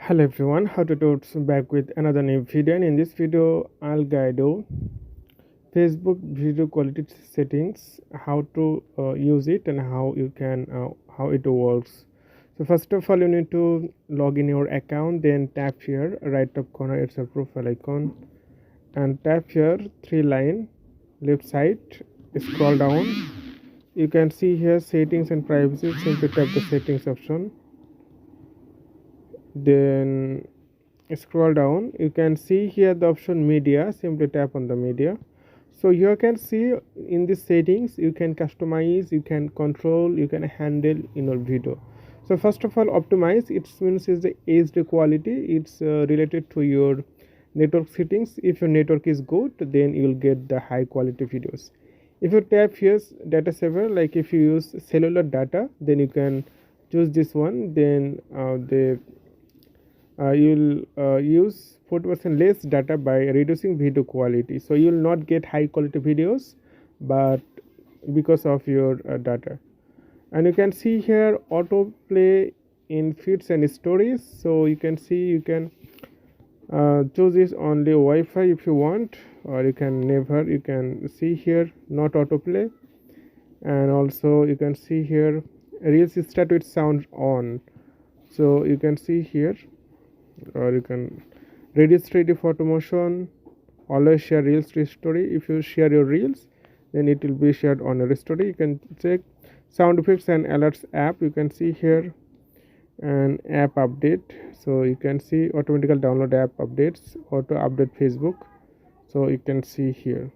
Hello everyone, how to do back with another new video, and in this video I'll guide you Facebook video quality settings, how to use it and how it works. So first of all you need to log in your account, then tap here right top corner, it's a profile icon, and tap here three line left side, scroll down, you can see here settings and privacy, simply tap the settings option, then scroll down, you can see here the option media, simply tap on the media. So you can see in the settings you can customize, you can control, you can handle in your video. So first of all, optimize, it means is the HD quality, it's related to your network settings. If your network is good, then you will get the high quality videos. If you tap here data saver, like if you use cellular data, then you can choose this one, then you'll use 40% less data by reducing video quality, so you will not get high quality videos but because of your data. And you can see here autoplay in feeds and stories, so you can see you can choose this only Wi-Fi if you want, or you can never, you can see here not autoplay. And also you can see here reels start with sound on, so you can see here, or you can reduce 3D photo motion, always share reels to story. If you share your reels, then it will be shared on your story. You can check sound effects and alerts app, you can see here, and app update, so you can see automatically download app updates, auto update Facebook, so you can see here.